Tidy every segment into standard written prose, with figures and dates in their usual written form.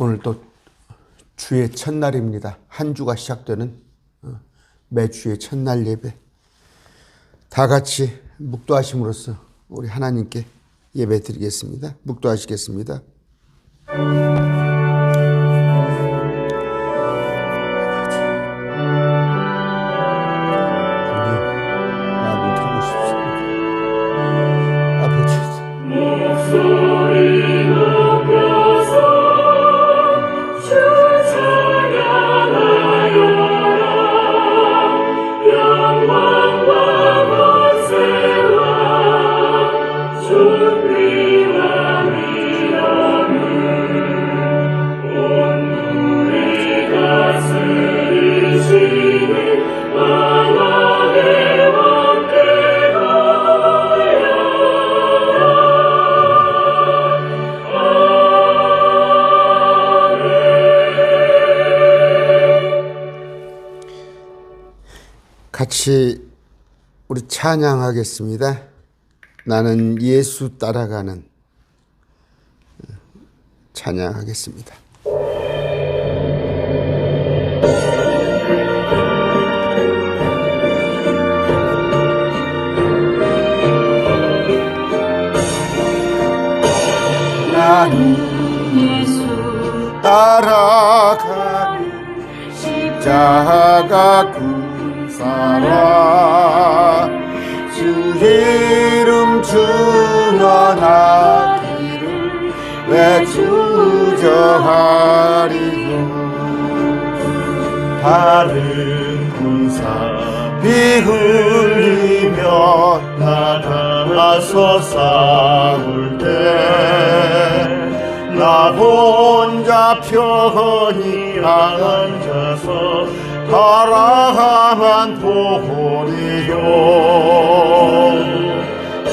오늘 또 주의 첫날입니다. 한 주가 시작되는 매주의 첫날 예배. 다 같이 묵도하심으로써 우리 하나님께 예배 드리겠습니다. 묵도하시겠습니다. 같이 우리 찬양하겠습니다. 나는 예수 따라가는 찬양하겠습니다. 나는 예수 따라가는 십자가 군사라 주 이름 주원하기를 왜 주저하리요. 다른 군사 피 흘리며 나가서 싸울 때 나 혼자 편히 앉아서 바라만 보리요.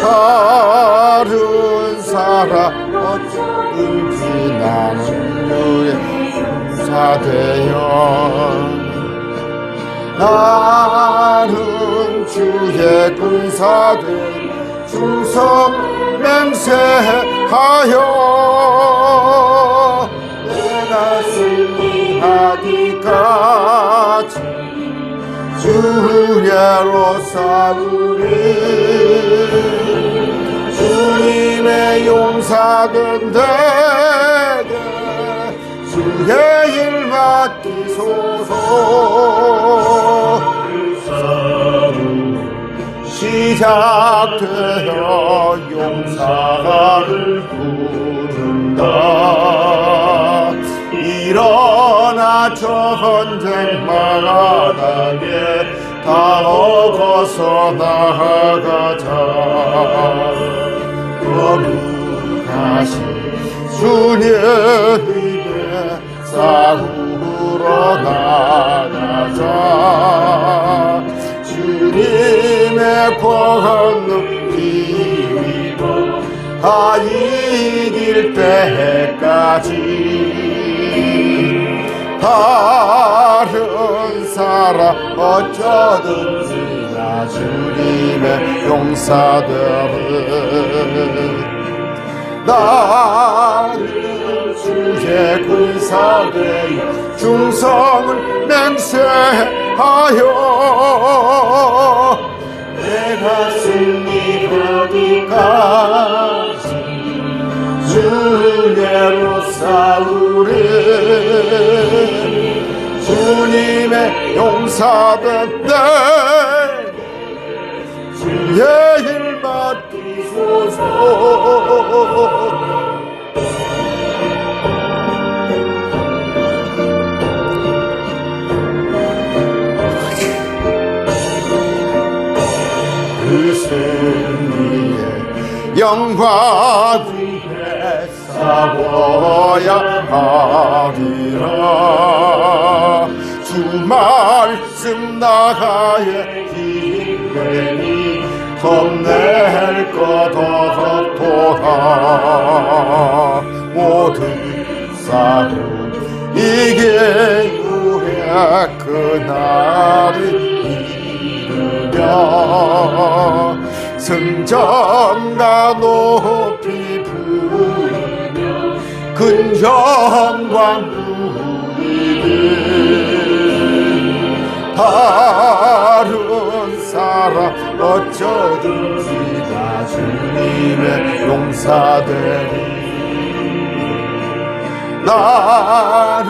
다른 사람 어쩌든지 나는 주의 군사되어 나는 주의 군사되 충성 맹세하여 내가 승리하기까지 주께로 싸우리. 주님의 용사된 내게 주의 일 맡기소서. 시작되어 용사를 부른다. 일어나 전쟁 마당에 다 먹어서 나아가자. 거룩하신 주님의 싸우러 나가자. 주님의 권능 힘입어 다 이길 때까지 다른 사람 어쩌든지 나 주님의 용사들은 나는 주의 군사되어 충성을 맹세하여 내가 승리하기까지 주께로 싸우리. 주님의 용사된 내게 주의 일 맡기소서. 그 승리의 영광 위에 싸워야 하리라. 주 말씀 나가에 힘내니 겁낼 것 없도다. 모든 싸움 이긴 후에 그날이 이르며 승전가 높이 부르며 근 영광 누리네. 다른 사람 어쩌든지 다 주님의 용사되리. 나는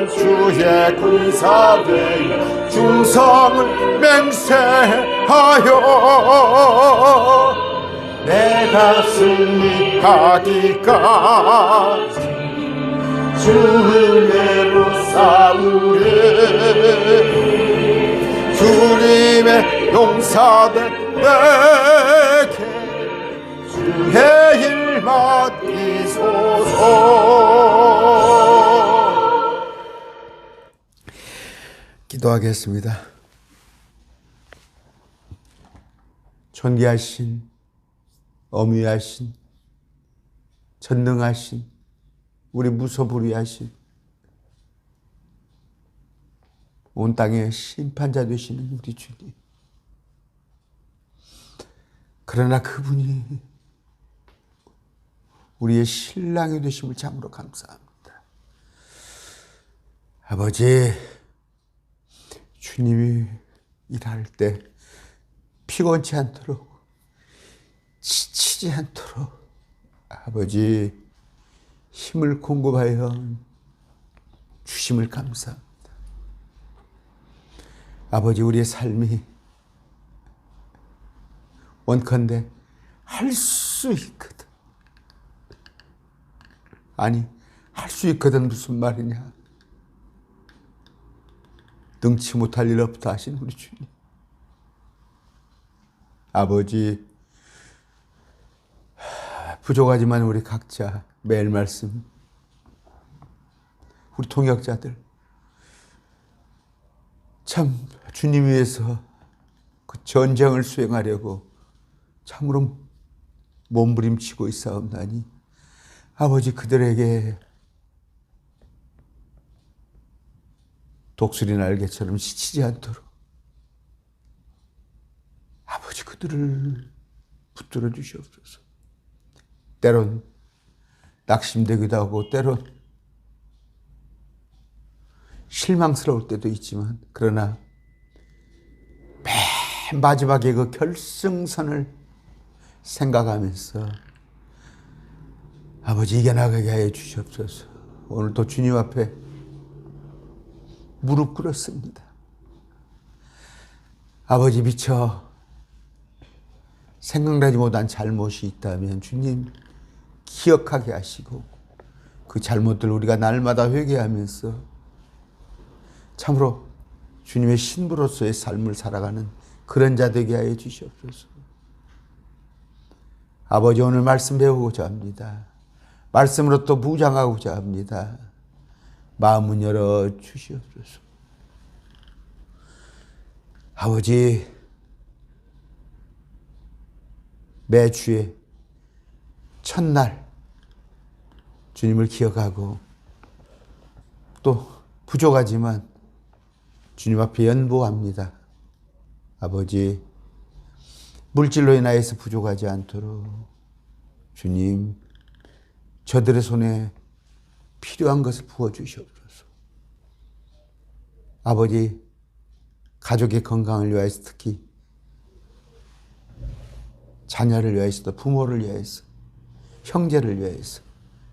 주의 군사되어 충성을 맹세하여 내가 승리하기까지 주 은혜로 싸우리. 주님의 용사된 내게 주의 일 맡기소서. 기도하겠습니다. 존귀하신, 어미하신, 전능하신, 우리 무소불위하신 온 땅의 심판자 되시는 우리 주님. 그러나 그분이 우리의 신랑이 되심을 참으로 감사합니다. 아버지, 주님이 일할 때 피곤치 않도록, 지치지 않도록 아버지 힘을 공급하여 주심을 감사합니다. 아버지, 우리의 삶이 원컨대 할 수 있거든. 아니, 할 수 있거든 무슨 말이냐. 능치 못할 일 없다 하신 우리 주님. 아버지, 부족하지만 우리 각자 매일 말씀, 우리 통역자들 참 주님 위해서 그 전쟁을 수행하려고 참으로 몸부림치고 있사옵나니 아버지, 그들에게 독수리 날개처럼 지치지 않도록 아버지 그들을 붙들어 주시옵소서. 때론 낙심되기도 하고 때론 실망스러울 때도 있지만, 그러나 맨 마지막에 그 결승선을 생각하면서 아버지 이겨나가게 하여 주시옵소서. 오늘도 주님 앞에 무릎 꿇었습니다. 아버지, 미처 생각나지 못한 잘못이 있다면 주님 기억하게 하시고 그 잘못들 우리가 날마다 회개하면서 참으로 주님의 신부로서의 삶을 살아가는 그런 자 되게 하여 주시옵소서. 아버지, 오늘 말씀 배우고자 합니다. 말씀으로 또 무장하고자 합니다. 마음은 열어 주시옵소서. 아버지, 매주의 첫날 주님을 기억하고 또 부족하지만 주님 앞에 연보합니다. 아버지, 물질로 인하여서 부족하지 않도록 주님, 저들의 손에 필요한 것을 부어주시옵소서. 아버지, 가족의 건강을 위하여서, 특히 자녀를 위하여서, 부모를 위하여서, 형제를 위하여서,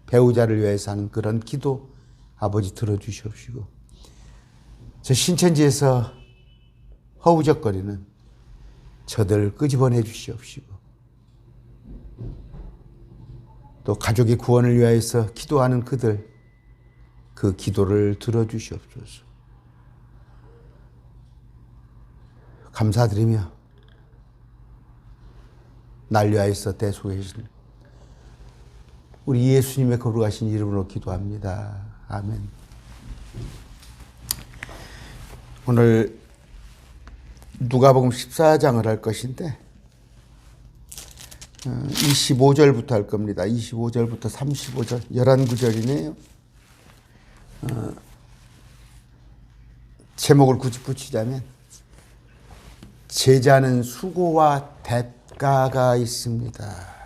배우자를 위하여서 하는 그런 기도 아버지 들어주시옵시고, 저 신천지에서 허우적거리는 저들 끄집어내 주시옵시고, 또 가족의 구원을 위하여서 기도하는 그들, 그 기도를 들어주시옵소서. 감사드리며 날 위하여서 대속하신 우리 예수님의 거룩하신 이름으로 기도합니다. 아멘. 오늘 누가복음 14장을 할 것인데 25절부터 할 겁니다. 25절부터 35절 11구절이네요. 제목을 굳이 붙이자면 제자는 수고와 대가가 있습니다.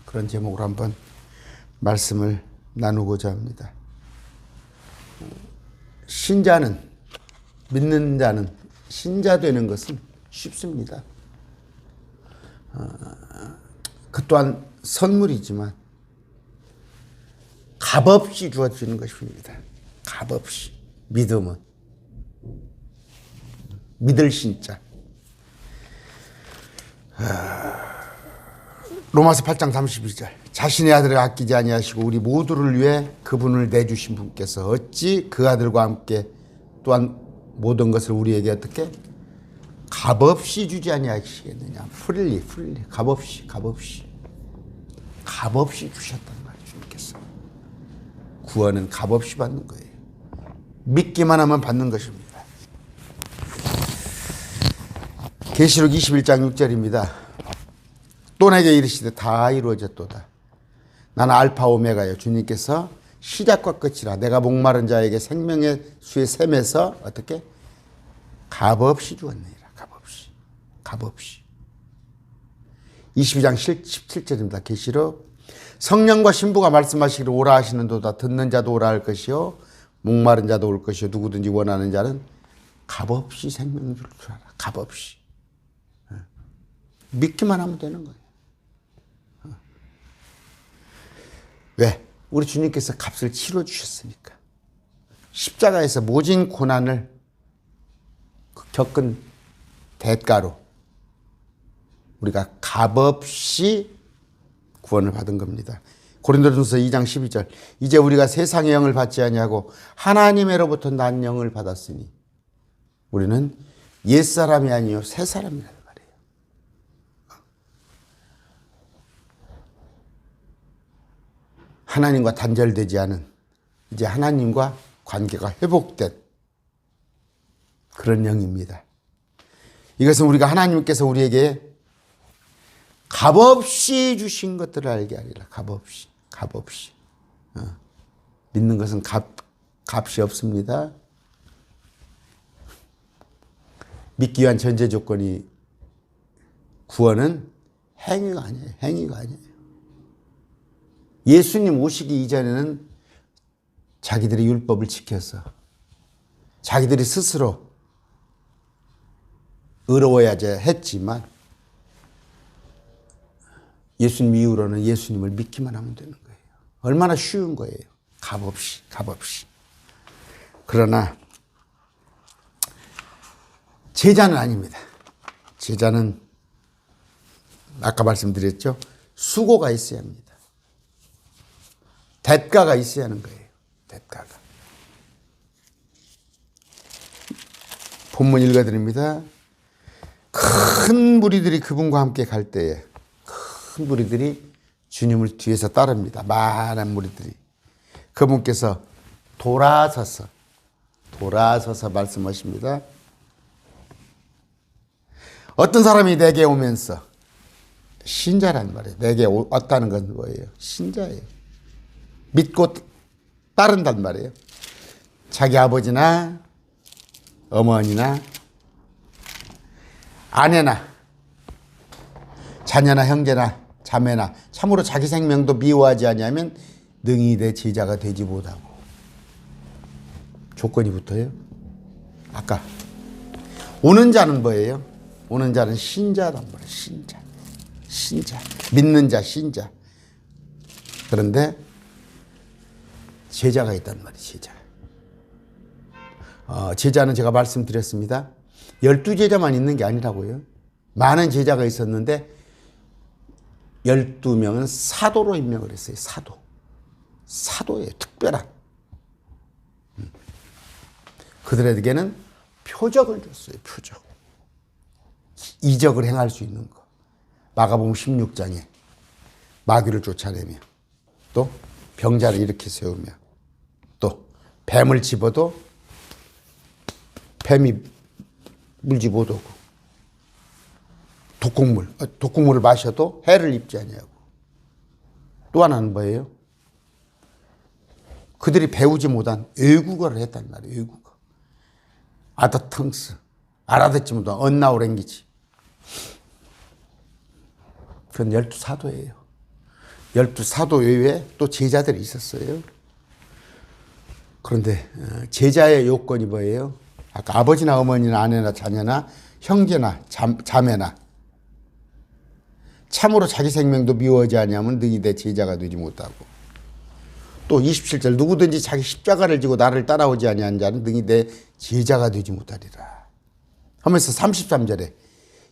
그런 제목으로 한번 말씀을 나누고자 합니다. 신자는, 믿는 자는, 신자 되는 것은 쉽습니다. 그 또한 선물이지만 값없이 주어지는 것입니다. 값없이. 믿음은. 믿을 신자. 로마서 8장 32절. 자신의 아들을 아끼지 아니하시고 우리 모두를 위해 그분을 내주신 분께서 어찌 그 아들과 함께 또한 모든 것을 우리에게 어떻게 값없이 주지 아니하시겠느냐. 프릴리 값없이 주셨단 말이에요. 주님께서. 구원은 값없이 받는 거예요. 믿기만 하면 받는 것입니다. 계시록 21장 6절입니다. 또 내게 이르시되 다 이루어졌도다. 나는 알파 오메가요. 주님께서 시작과 끝이라. 내가 목마른 자에게 생명의 수의 샘에서 어떻게 값없이 주었느니라. 값없이. 22장 17절입니다. 계시록 성령과 신부가 말씀하시기를 오라 하시는도다. 듣는 자도 오라 할 것이요 목마른 자도 올 것이요 누구든지 원하는 자는 값없이 생명을 줄 줄 알아. 값없이. 믿기만 하면 되는 거예요. 왜? 우리 주님께서 값을 치러 주셨으니까. 십자가에서 모진 고난을 겪은 대가로 우리가 값없이 구원을 받은 겁니다. 고린도전서 2장 12절. 이제 우리가 세상의 영을 받지 아니하고 하나님으로부터 난 영을 받았으니 우리는 옛사람이 아니요 새 사람이라는 말이에요. 하나님과 단절되지 않은, 이제 하나님과 관계가 회복된 그런 영입니다. 이것은 우리가 하나님께서 우리에게 값없이 주신 것들을 알게 하리라. 값없이. 믿는 것은 값이 없습니다. 믿기 위한 전제 조건이 구원은 행위가 아니에요. 예수님 오시기 이전에는 자기들이 율법을 지켜서 자기들이 스스로 의로워야지 했지만 예수님 이후로는 예수님을 믿기만 하면 되는 거예요. 얼마나 쉬운 거예요. 값없이. 그러나 제자는 아닙니다. 제자는 아까 말씀드렸죠. 수고가 있어야 합니다. 대가가 있어야 하는 거예요. 대가가. 본문 읽어드립니다. 큰 무리들이 그분과 함께 갈 때에 큰 무리들이 주님을 뒤에서 따릅니다. 많은 무리들이. 그분께서 돌아서서 말씀하십니다. 어떤 사람이 내게 오면서, 신자란 말이에요. 내게 왔다는 건 뭐예요? 신자예요. 믿고 따른단 말이에요. 자기 아버지나 어머니나 아내나 자녀나 형제나 자매나 참으로 자기 생명도 미워하지 아니하면 능히 내 제자가 되지 못하고. 조건이 붙어요. 아까 오는 자는 뭐예요? 오는 자는 신자란 말이에요. 신자. 믿는 자, 신자. 그런데 제자가 있단 말이에요. 제자. 제자는 제가 말씀드렸습니다. 12제자만 있는 게 아니라고요. 많은 제자가 있었는데 12명은 사도로 임명을 했어요. 사도예요. 특별한. 그들에게는 표적을 줬어요. 표적. 이적을 행할 수 있는 거. 마가복음 16장에 마귀를 쫓아내며 또 병자를 일으켜 세우며 또 뱀을 집어도 뱀이 물지 못하고 독국물을 마셔도 해를 입지 아니하고. 또 하나는 뭐예요? 그들이 배우지 못한 외국어를 했단 말이에요. 외국어. 아더텅스. 알아듣지 못한 언나오랭기지. 그건 12사도예요. 12 사도 외에 또 제자들이 있었어요. 그런데 제자의 요건이 뭐예요? 아까 아버지나 어머니나 아내나 자녀나 형제나 자매나 참으로 자기 생명도 미워하지 아니하면 능히 내 제자가 되지 못하고, 또 27절 누구든지 자기 십자가를 지고 나를 따라오지 아니한 자는 능히 내 제자가 되지 못하리라 하면서 33절에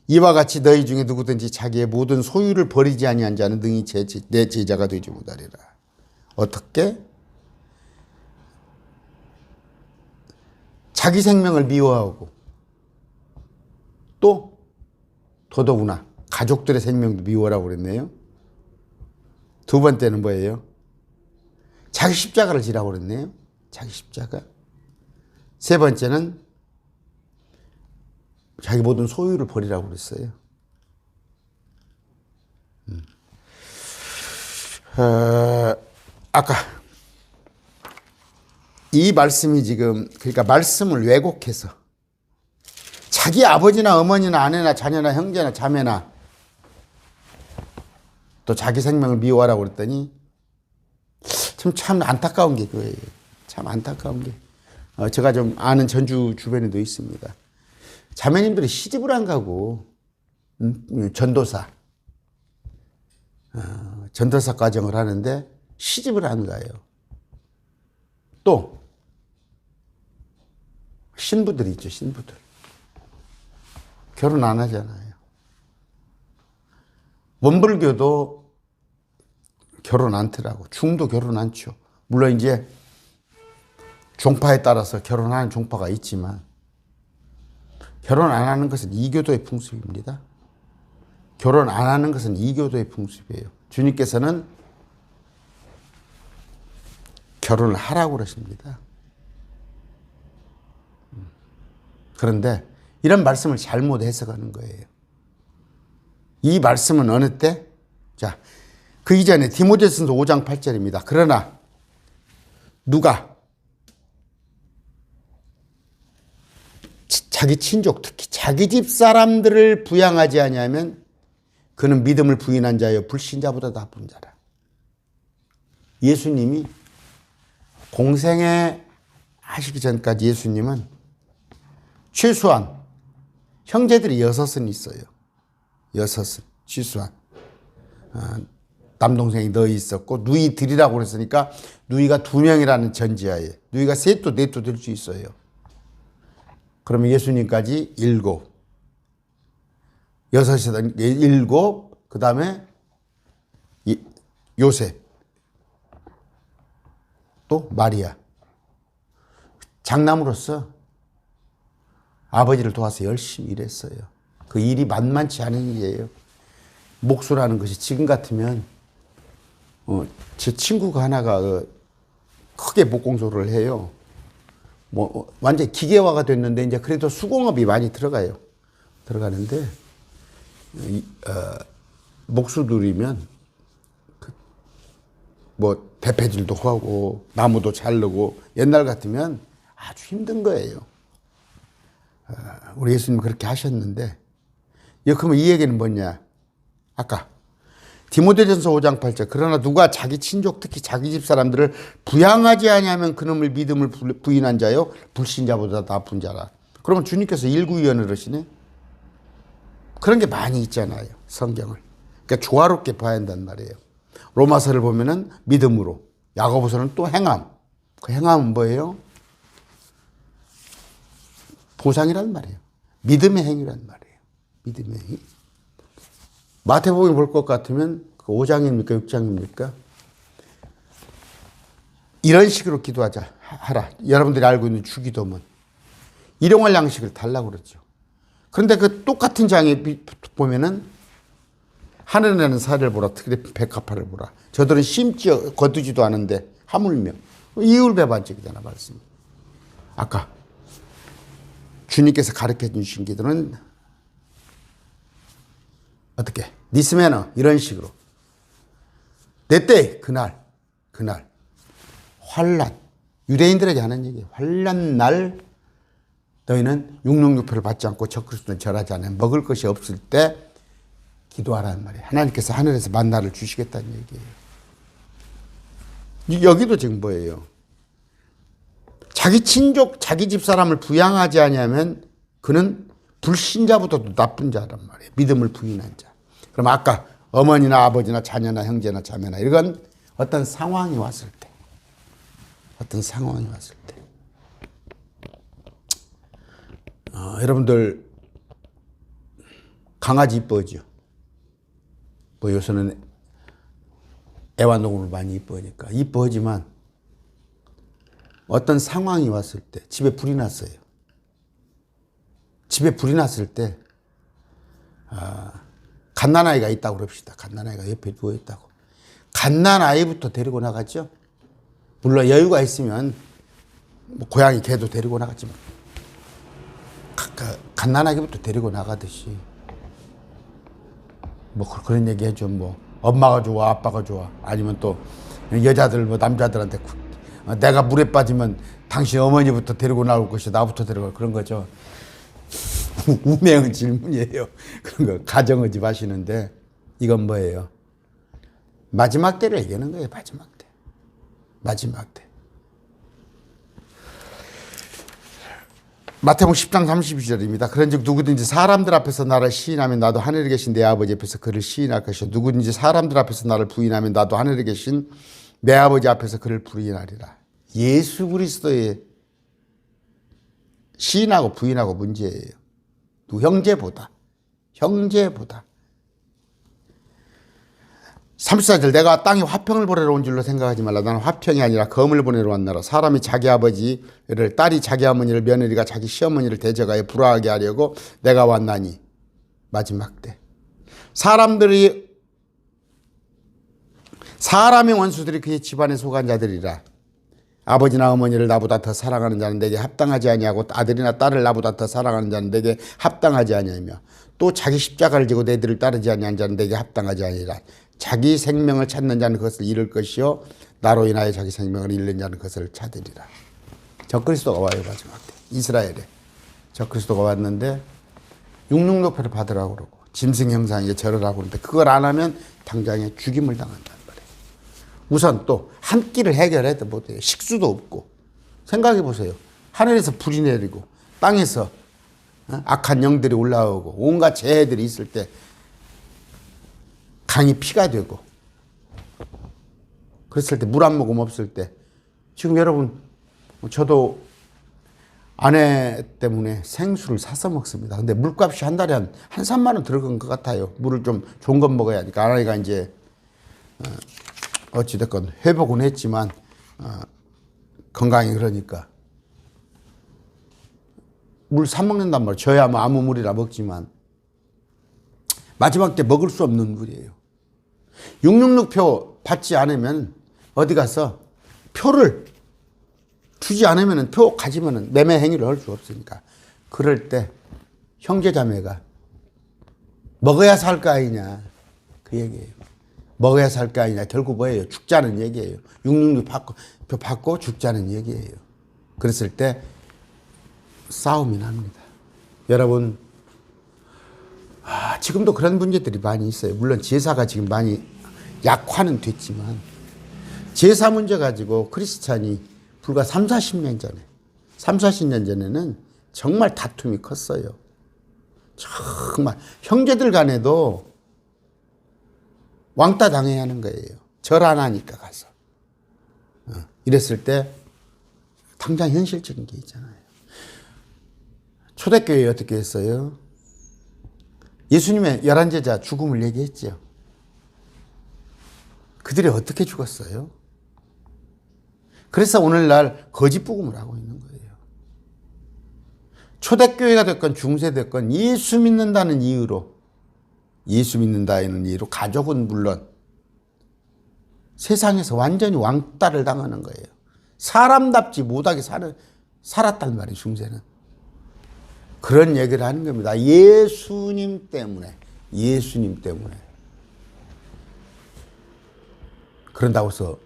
이와 같이 너희 중에 누구든지 자기의 모든 소유를 버리지 아니한 자는 능히 내 제자가 되지 못하리라. 어떻게? 자기 생명을 미워하고 또 더더구나 가족들의 생명도 미워라고 그랬네요. 두 번째는 뭐예요? 자기 십자가를 지라고 그랬네요. 자기 십자가. 세 번째는 자기 모든 소유를 버리라고 그랬어요. 아까 이 말씀이 지금, 그러니까 말씀을 왜곡해서 자기 아버지나 어머니나 아내나 자녀나 형제나 자매나 또 자기 생명을 미워하라고 그랬더니 참 안타까운 게 그거예요. 참 안타까운 게. 제가 좀 아는 전주 주변에도 있습니다. 자매님들이 시집을 안 가고 전도사 과정을 하는데 시집을 안 가요. 또 신부들이 있죠. 신부들 결혼 안 하잖아요. 원불교도 결혼 않더라고. 중도 결혼 않죠. 물론 이제 종파에 따라서 결혼하는 종파가 있지만 결혼 안 하는 것은 이교도의 풍습입니다. 결혼 안 하는 것은 이교도의 풍습이에요. 주님께서는 결혼을 하라고 그러십니다. 그런데 이런 말씀을 잘못 해석하는 거예요. 이 말씀은 어느 때? 자, 그 이전에 디모데전서 5장 8절입니다. 그러나 누가 자기 친족, 특히 자기 집 사람들을 부양하지 아니하면 그는 믿음을 부인한 자여 불신자보다 나쁜 자라. 예수님이 공생애 하시기 전까지 예수님은 최소한 형제들이 6은 있어요. 6은 최소한. 남동생이 너희 있었고 누이들이라고 그랬으니까 누이가 2명이라는 전제하에 누이가 셋도 넷도 될 수 있어요. 그러면 예수님까지 7, 6이든 7, 그 다음에 요셉, 또 마리아. 장남으로서 아버지를 도와서 열심히 일했어요. 그 일이 만만치 않은 일이에요. 목수라는 것이 지금 같으면 제 친구가 하나가 크게 목공소를 해요. 뭐 완전 기계화가 됐는데 이제 그래도 수공업이 많이 들어가는데 목수들이면 뭐 대패질도 하고 나무도 자르고 옛날 같으면 아주 힘든 거예요. 우리 예수님 그렇게 하셨는데, 그러면 이 얘기는 뭐냐? 아까 디모데전서 5장 8절 그러나 누가 자기 친족 특히 자기 집 사람들을 부양하지 아니하면 그놈을 믿음을 부인한 자요 불신자보다 나쁜 자라. 그러면 주님께서 일구위원을 하시네. 그런 게 많이 있잖아요. 성경을. 그러니까 조화롭게 봐야 한단 말이에요. 로마서를 보면은 믿음으로, 야고보서는 또 행함. 그 행함은 뭐예요? 보상이란 말이에요. 믿음의 행위란 말이에요. 믿음의 행위. 마태복음 볼 것 같으면 5장입니까? 6장입니까? 이런 식으로 하라. 여러분들이 알고 있는 주기도문. 일용할 양식을 달라고 그러죠. 그런데 그 똑같은 장에 보면은 하늘에 나는 사를 보라. 특히 백합화를 보라. 저들은 심지 거두지도 않은데 하물며. 이율배반적이잖아 말씀이. 아까 주님께서 가르쳐 주신 기도는 어떻게? 니스메너 이런 식으로 내 때 그날 환난 유대인들에게 하는 얘기예요. 환난 날 너희는 육령육표를 받지 않고 적그리스도는 절하지 않으면 먹을 것이 없을 때 기도하라는 말이에요. 하나님께서 하늘에서 만나를 주시겠다는 얘기예요. 여기도 지금 뭐예요? 자기 친족, 자기 집 사람을 부양하지 아니하면 그는 불신자보다도 나쁜 자란 말이에요. 믿음을 부인한 자. 그럼 아까 어머니나 아버지나 자녀나 형제나 자매나 이건 어떤 상황이 왔을 때, 여러분들 강아지 이뻐하죠? 뭐 요새는 애완동물을 많이 이뻐하니까 이뻐하지만 어떤 상황이 왔을 때 집에 불이 났어요. 집에 불이 났을 때 갓난아이가 있다고 그럽시다. 갓난아이가 옆에 누워있다고. 갓난아이부터 데리고 나갔죠. 물론 여유가 있으면 뭐 고양이 개도 데리고 나갔지만 갓난아기부터 데리고 나가듯이 뭐 그런 얘기 해줘. 뭐 엄마가 좋아 아빠가 좋아 아니면 또 여자들 뭐 남자들한테 내가 물에 빠지면 당신 어머니부터 데리고 나올 것이 나부터 데리고 그런 거죠. 운명의 질문이에요. 그런 거 가정하지 마시는데 이건 뭐예요? 마지막 때를 얘기하는 거예요. 마지막 때. 마태복음 10장 32절입니다. 그런즉 누구든지 사람들 앞에서 나를 시인하면 나도 하늘에 계신 내 아버지 앞에서 그를 시인할 것이요 누구든지 사람들 앞에서 나를 부인하면 나도 하늘에 계신 내 아버지 앞에서 그를 부인하리라. 예수 그리스도의 시인하고 부인하고 문제예요. 형제보다 34절 내가 땅에 화평을 보내러 온 줄로 생각하지 말라. 나는 화평이 아니라 검을 보내러 왔나라. 사람이 자기 아버지를 딸이 자기 어머니를 며느리가 자기 시어머니를 대적하여 불화하게 하려고 내가 왔나니. 마지막 때 사람의 원수들이 그의 집안에 속한 자들이라. 아버지나 어머니를 나보다 더 사랑하는 자는 내게 합당하지 아니하고 아들이나 딸을 나보다 더 사랑하는 자는 내게 합당하지 아니하며 또 자기 십자가를 지고 내 뒤를 따르지 아니한 자는 내게 합당하지 아니하리라. 자기 생명을 찾는 자는 그것을 잃을 것이요 나로 인하여 자기 생명을 잃는 자는 그것을 찾으리라. 적그리스도가 와요. 마지막 때 이스라엘에 적그리스도가 왔는데 육육록패를 받으라고 그러고 짐승 형상에 절하라고 그러는데 그걸 안 하면 당장에 죽임을 당한다는 말이에요. 우선 또 한 끼를 해결해도 못해요. 식수도 없고. 생각해 보세요. 하늘에서 불이 내리고 땅에서 악한 영들이 올라오고 온갖 재해들이 있을 때 강이 피가 되고 그랬을 때 물 한 모금 없을 때 지금 여러분 저도 아내 때문에 생수를 사서 먹습니다. 근데 물값이 한 달에 한 3만 원 들어간 것 같아요. 물을 좀 좋은 건 먹어야 하니까. 아내가 이제 어찌됐건 회복은 했지만 건강이 그러니까 물 사 먹는단 말이에요. 저야 뭐 아무 물이나 먹지만 마지막 때 먹을 수 없는 물이에요. 666표 받지 않으면 어디 가서 표를 주지 않으면 표 가지면 매매 행위를 할 수 없으니까 그럴 때 형제자매가 먹어야 살 거 아니냐 그 얘기예요. 먹어야 살 거 아니냐 결국 뭐예요? 죽자는 얘기예요. 666표 받고 죽자는 얘기예요. 그랬을 때 싸움이 납니다. 여러분 지금도 그런 문제들이 많이 있어요. 물론 제사가 지금 많이 약화는 됐지만 제사 문제 가지고 크리스찬이 불과 40년 전에는 정말 다툼이 컸어요. 정말 형제들 간에도 왕따 당해야 하는 거예요. 절 안 하니까 가서. 이랬을 때 당장 현실적인 게 있잖아요. 초대교회에 어떻게 했어요? 예수님의 11제자 죽음을 얘기했죠. 그들이 어떻게 죽었어요? 그래서 오늘날 거짓 복음을 하고 있는 거예요. 초대교회가 됐건 중세 됐건 예수 믿는다는 이유로 가족은 물론 세상에서 완전히 왕따를 당하는 거예요. 사람답지 못하게 살았단 말이에요. 중세는. 그런 얘기를 하는 겁니다. 예수님 때문에. 그런다고 해서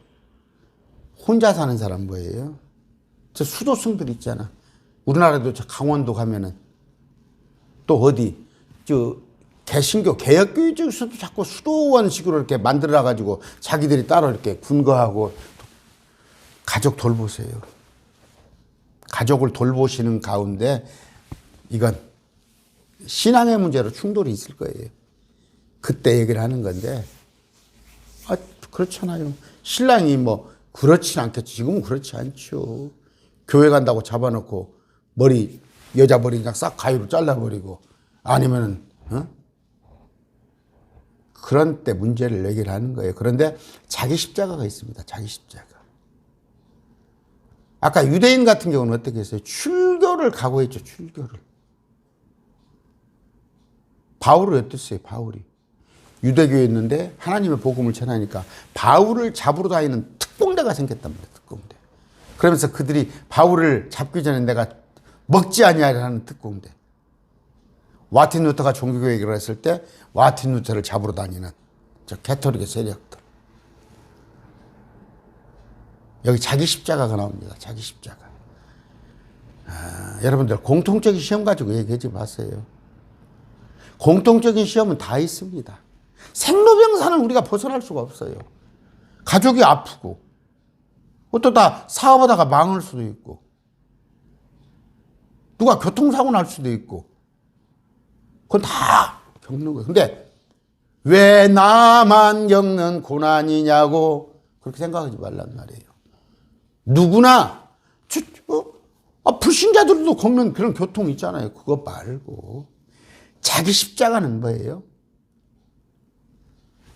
혼자 사는 사람 뭐예요? 저 수도승들 있잖아. 우리나라도 저 강원도 가면은 또 어디 저 개신교 개혁교회 쪽에서도 자꾸 수도원식으로 이렇게 만들어 가지고 자기들이 따로 이렇게 군거하고 가족 돌보세요. 가족을 돌보시는 가운데 이건 신앙의 문제로 충돌이 있을 거예요. 그때 얘기를 하는 건데, 그렇잖아요. 신랑이 뭐 그렇진 않겠죠. 지금은 그렇지 않죠. 교회 간다고 잡아놓고 여자 머리 그냥 싹 가위로 잘라버리고, 아니면은 그런 때 문제를 얘기를 하는 거예요. 그런데 자기 십자가가 있습니다. 자기 십자가. 아까 유대인 같은 경우는 어떻게 했어요? 출교를 각오했죠. 출교를. 바울을 어땠어요? 바울이. 유대교에 있는데 하나님의 복음을 전하니까 바울을 잡으러 다니는 특공대가 생겼답니다. 특공대. 그러면서 그들이 바울을 잡기 전에 내가 먹지 아니하리라는 특공대. 마틴 루터가 종교개혁을 했을 때 마틴 루터를 잡으러 다니는 저 가톨릭의 세력들. 여기 자기 십자가가 나옵니다. 자기 십자가. 여러분들 공통적인 시험 가지고 얘기하지 마세요. 공통적인 시험은 다 있습니다. 생로병사는 우리가 벗어날 수가 없어요. 가족이 아프고, 어쩌다 사업하다가 망할 수도 있고, 누가 교통사고 날 수도 있고, 그건 다 겪는 거예요. 근데 왜 나만 겪는 고난이냐고 그렇게 생각하지 말란 말이에요. 누구나 불신자들도 겪는 그런 고통이 있잖아요. 그거 말고 자기 십자가는 뭐예요?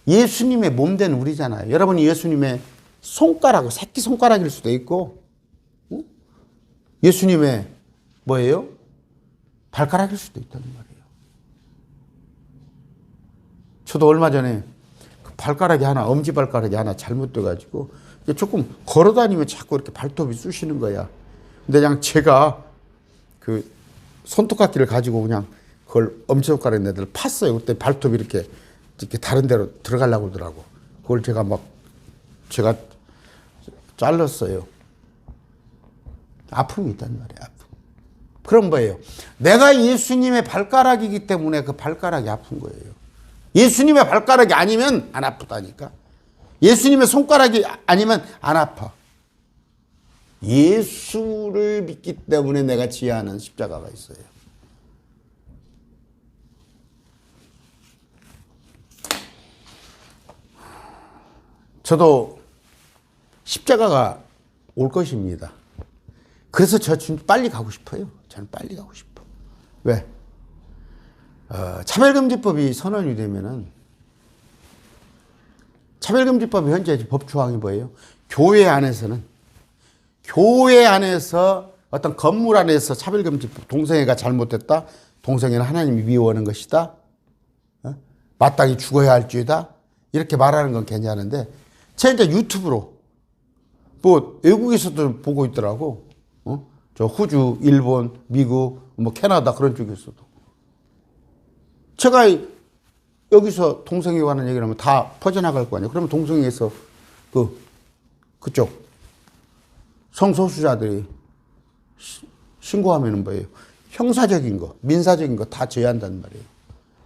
예수님의 몸된 우리잖아요. 여러분이 예수님의 손가락, 새끼손가락일 수도 있고, 예수님의 뭐예요? 발가락일 수도 있다는 말이에요. 저도 얼마 전에 그 엄지발가락이 하나 잘못돼가지고 조금 걸어다니면 자꾸 이렇게 발톱이 쑤시는 거야. 근데 그냥 제가 그 손톱깎이를 가지고 그냥 그걸 엄지손가락 애들 팠어요. 그때 발톱이 이렇게 다른 데로 들어가려고 그러더라고. 그걸 제가 잘랐어요. 아픔이 있단 말이에요. 아픔. 그럼 뭐예요? 내가 예수님의 발가락이기 때문에 그 발가락이 아픈 거예요. 예수님의 발가락이 아니면 안 아프다니까. 예수님의 손가락이 아니면 안 아파. 예수를 믿기 때문에 내가 지하는 십자가가 있어요. 저도 십자가가 올 것입니다. 그래서 저 빨리 가고 싶어요. 저는 빨리 가고 싶어. 왜? 차별금지법이 선언이 되면은, 차별금지법이 현재 법조항이 뭐예요? 교회 안에서 어떤 건물 안에서 차별금지법, 동성애가 잘못됐다. 동성애는 하나님이 미워하는 것이다. 마땅히 죽어야 할지이다. 이렇게 말하는 건 괜찮은데, 제가 이제 유튜브로 외국에서도 보고 있더라고. 저 호주, 일본, 미국, 캐나다 그런 쪽에서도. 제가 여기서 동성애 관한 얘기를 하면 다 퍼져나갈 거 아니에요. 그러면 동성애에서 그쪽 성소수자들이 신고하면 뭐예요? 형사적인 거, 민사적인 거 다 제한단 말이에요.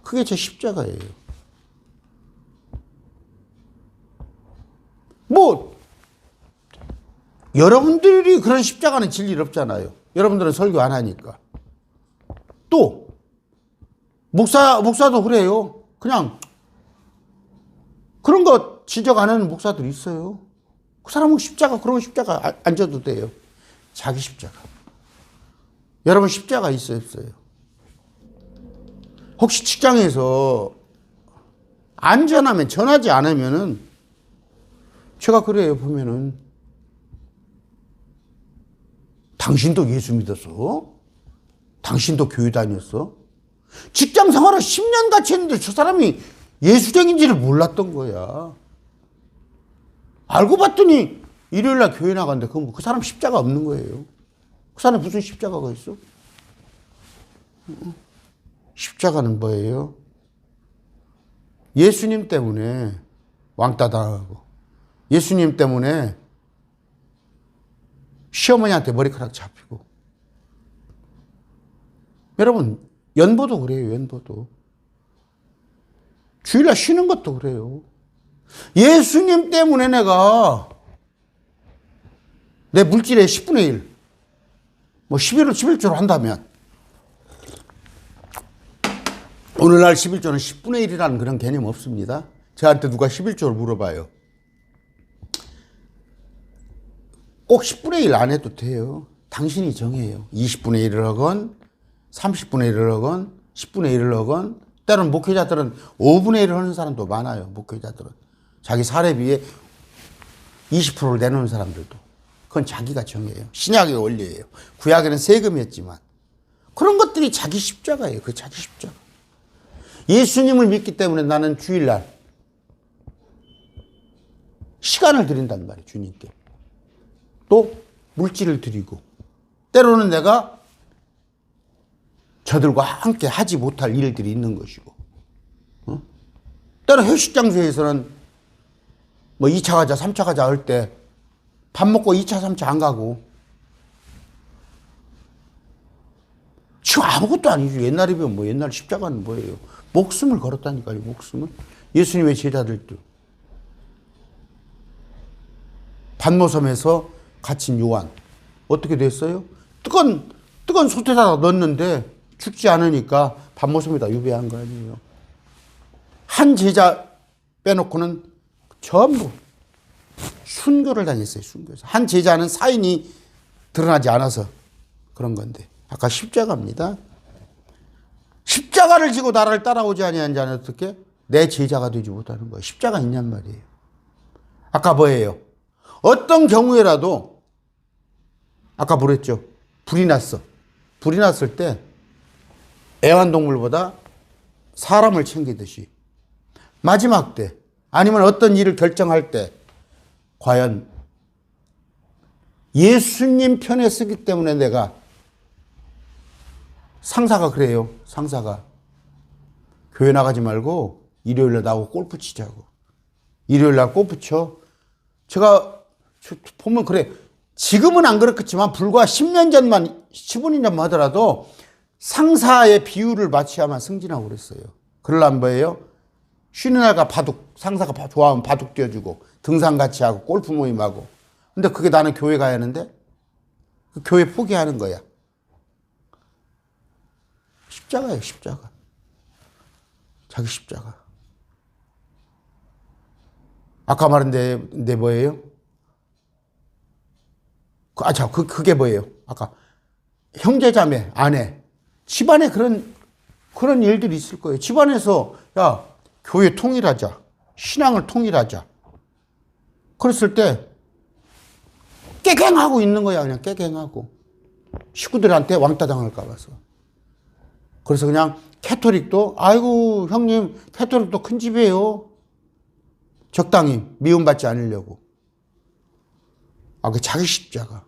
그게 제 십자가예요. 여러분들이 그런 십자가는 질 일 없잖아요. 여러분들은 설교 안 하니까. 또 목사도 그래요. 그냥 그런 거 지적 안 하는 목사들이 있어요. 그 사람은 그런 십자가 안 져도 돼요. 자기 십자가. 여러분 십자가 있어요, 없어요? 혹시 직장에서 안전하면 전하지 않으면은 제가 그래요. 보면은 당신도 예수 믿었어? 당신도 교회 다녔어? 직장 생활을 10년 같이 했는데 저 사람이 예수쟁인지를 몰랐던 거야. 알고 봤더니 일요일날 교회 나갔는데 그 사람 십자가 없는 거예요. 그 사람이 무슨 십자가가 있어? 십자가는 뭐예요? 예수님 때문에 왕따 당하고, 예수님 때문에 시어머니한테 머리카락 잡히고. 여러분, 연보도 그래요, 연보도. 주일날 쉬는 것도 그래요. 예수님 때문에 내가 내 물질의 10분의 1, 뭐 11월 11조로 한다면 오늘날 11조는 10분의 1이라는 그런 개념 없습니다. 저한테 누가 11조를 물어봐요. 꼭 10분의 1 안 해도 돼요. 당신이 정해요. 20분의 1을 하건 30분의 1을 하건 10분의 1을 하건, 때로는 목회자들은 5분의 1을 하는 사람도 많아요. 목회자들은 자기 사례비에 20%를 내놓는 사람들도. 그건 자기가 정해요. 신약의 원리예요. 구약에는 세금이었지만 그런 것들이 자기 십자가예요. 그 자기 십자가. 예수님을 믿기 때문에 나는 주일날 시간을 드린단 말이에요. 주님께. 또 물질을 드리고, 때로는 내가 저들과 함께 하지 못할 일들이 있는 것이고, 때로 회식 장소에서는 뭐 2차 가자 3차 가자 할 때 밥 먹고 2차 3차 안 가고, 지금 아무것도 아니죠. 옛날이면 뭐, 옛날 십자가는 뭐예요? 목숨을 걸었다니까요. 목숨을. 예수님의 제자들도 반모섬에서 갇힌 요한 어떻게 됐어요? 뜨거운 솥에다 넣었는데 죽지 않으니까 반모섬에다 유배한 거 아니에요. 한 제자 빼놓고는 전부 순교를 당했어요. 순교해서. 한 제자는 사인이 드러나지 않아서 그런 건데, 아까 십자가입니다. 십자가를 지고 나를 따라오지 아니한 자는 어떻게? 내 제자가 되지 못하는 거예요. 십자가 있냔 말이에요. 아까 뭐예요? 어떤 경우에라도, 아까 뭐랬죠? 불이 났어. 불이 났을 때 애완동물보다 사람을 챙기듯이 마지막 때, 아니면 어떤 일을 결정할 때 과연 예수님 편에 서기 때문에, 내가 상사가 그래요. 상사가 교회 나가지 말고 일요일날 나오고 골프 치자고. 일요일날 골프 쳐. 제가 보면 그래. 지금은 안 그렇겠지만 불과 10년 전만, 15년 전만 하더라도 상사의 비율을 맞춰야만 승진하고 그랬어요. 그러려면 뭐예요? 쉬는 날가 바둑, 상사가 좋아하면 바둑 띄워주고 등산 같이 하고 골프 모임하고. 근데 그게 나는 교회 가야 하는데 그 교회 포기하는 거야. 십자가예요. 십자가. 자기 십자가. 아까 말한 데 뭐예요? 그게 뭐예요? 아까 형제자매, 아내, 집안에 그런 일들이 있을 거예요. 집안에서 야, 교회 통일하자, 신앙을 통일하자. 그랬을 때 깨갱하고 있는 거야. 그냥 깨갱하고. 식구들한테 왕따 당할까 봐서. 그래서 그냥 캐토릭도, 아이고 형님 캐토릭도 큰 집이에요. 적당히 미움받지 않으려고. 그 자기 십자가.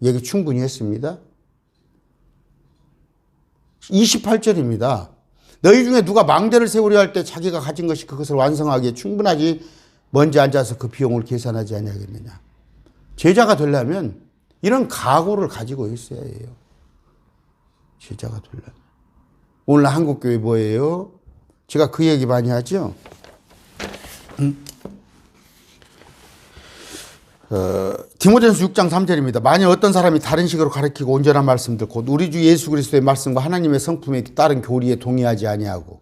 얘기 충분히 했습니다. 28절입니다. 너희 중에 누가 망대를 세우려 할 때 자기가 가진 것이 그것을 완성하기에 충분하지 먼저 앉아서 그 비용을 계산하지 아니하겠느냐. 제자가 되려면 이런 각오를 가지고 있어야 해요. 제자가 되려면. 오늘 한국교회 뭐예요? 제가 그 얘기 많이 하죠. 디모데전서 6장 3절입니다. 만일 어떤 사람이 다른 식으로 가르치고 온전한 말씀들 곧 우리 주 예수 그리스도의 말씀과 하나님의 성품에 따른 교리에 동의하지 아니하고,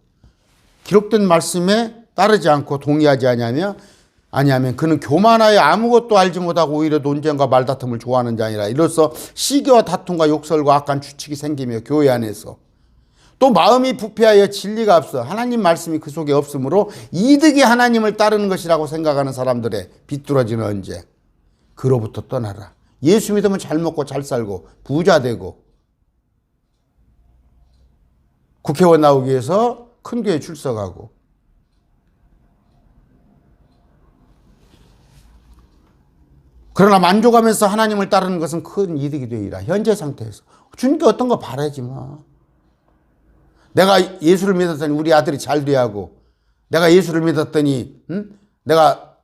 기록된 말씀에 따르지 않고 동의하지 아니하면 그는 교만하여 아무것도 알지 못하고 오히려 논쟁과 말다툼을 좋아하는 자니라. 이로써 시기와 다툼과 욕설과 악한 추측이 생기며 교회 안에서 또 마음이 부패하여 진리가 없어 하나님 말씀이 그 속에 없으므로 이득이 하나님을 따르는 것이라고 생각하는 사람들의 비뚤어지는 언쟁, 그로부터 떠나라. 예수 믿으면 잘 먹고 잘 살고 부자 되고 국회의원 나오기 위해서 큰 교회 출석하고, 그러나 만족하면서 하나님을 따르는 것은 큰 이득이 되리라. 현재 상태에서 주님께 어떤 거 바라지 마. 내가 예수를 믿었더니 우리 아들이 잘 돼야 하고, 내가 예수를 믿었더니 내가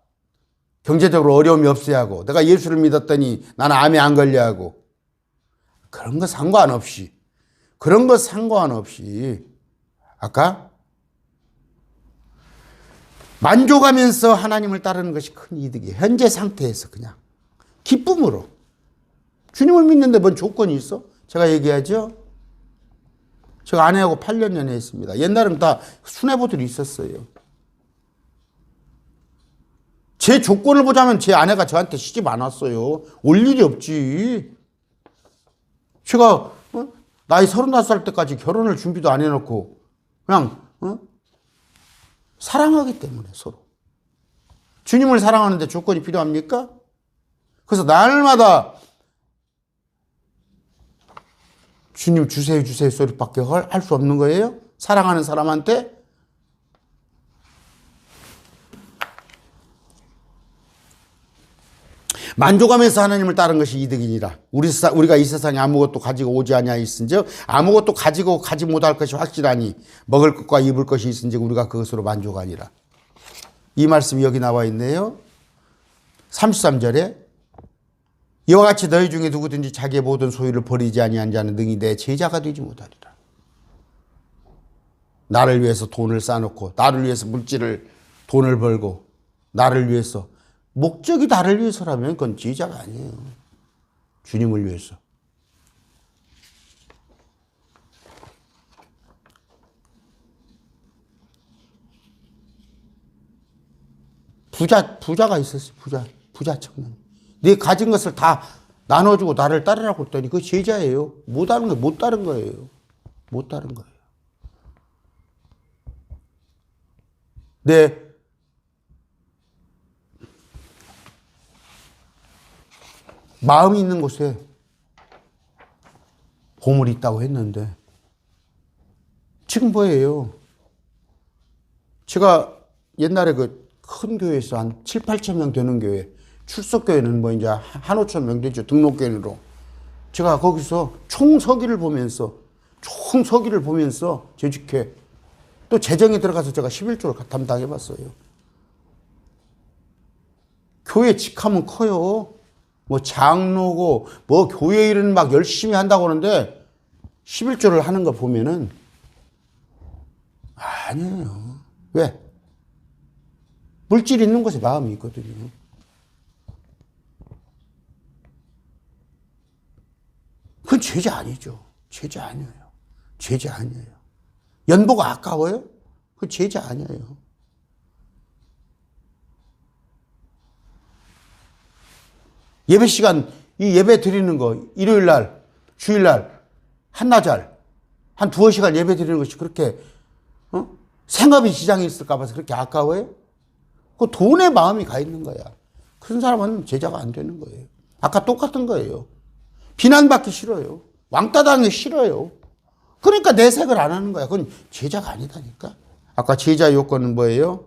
경제적으로 어려움이 없어야 하고, 내가 예수를 믿었더니 나는 암에 안 걸려 하고, 그런 거 상관없이 아까 만족하면서 하나님을 따르는 것이 큰 이득이에요. 현재 상태에서 그냥 기쁨으로. 주님을 믿는데 뭔 조건이 있어? 제가 얘기하죠. 제가 아내하고 8년 연애했습니다. 옛날엔 다 수뇌부들이 있었어요. 제 조건을 보자면 제 아내가 저한테 시집 안 왔어요. 올 일이 없지. 제가 나이 35살 때까지 결혼을 준비도 안 해놓고 그냥 사랑하기 때문에 서로. 주님을 사랑하는데 조건이 필요합니까? 그래서 날마다 주님 주세요 주세요 소리밖에 할 수 없는 거예요? 사랑하는 사람한테? 만족하면서 하나님을 따른 것이 이득이니라. 우리가 이 세상에 아무것도 가지고 오지 아니하였은즉 아무것도 가지고 가지 못할 것이 확실하니 먹을 것과 입을 것이 있은즉 우리가 그것으로 만족하니라. 이 말씀이 여기 나와 있네요. 33절에 이와 같이 너희 중에 누구든지 자기의 모든 소유를 버리지 아니한 자는 능히 내 제자가 되지 못하리라. 나를 위해서 돈을 쌓아놓고 나를 위해서 돈을 벌고 나를 위해서 목적이 나를 위해서라면 그건 제자가 아니에요. 주님을 위해서. 부자가 있었어요. 부자 청년. 네 가진 것을 다 나눠주고 나를 따르라고 했더니 그 제자예요. 못 따른 거예요. 못 따른 거예요. 내 마음이 있는 곳에 보물이 있다고 했는데 지금 뭐예요? 제가 옛날에 그 큰 교회에서 한 7, 8천 명 되는 교회, 출석교회는 뭐 이제 한 5천 명 되죠. 등록교회로. 제가 거기서 총서기를 보면서 재직회 또 재정에 들어가서 제가 11조를 담당해 봤어요. 교회 직하면 커요. 뭐 장로고 뭐 교회 일은 막 열심히 한다고 하는데 11조를 하는 거 보면은 아니에요. 왜? 물질 있는 곳에 마음이 있거든요. 그건 제자 아니죠. 제자 아니에요. 제자 아니에요. 연보가 아까워요? 그건 제자 아니에요. 예배 시간, 이 예배 드리는 거, 일요일 날, 주일 날, 한나절, 한 2시간 예배 드리는 것이 그렇게, 생업이 지장이 있을까 봐서 그렇게 아까워요? 그 돈에 마음이 가 있는 거야. 그런 사람은 제자가 안 되는 거예요. 아까 똑같은 거예요. 비난받기 싫어요. 왕따 당하기 싫어요. 그러니까 내색을 안 하는 거야. 그건 제자가 아니다니까. 아까 제자 요건은 뭐예요?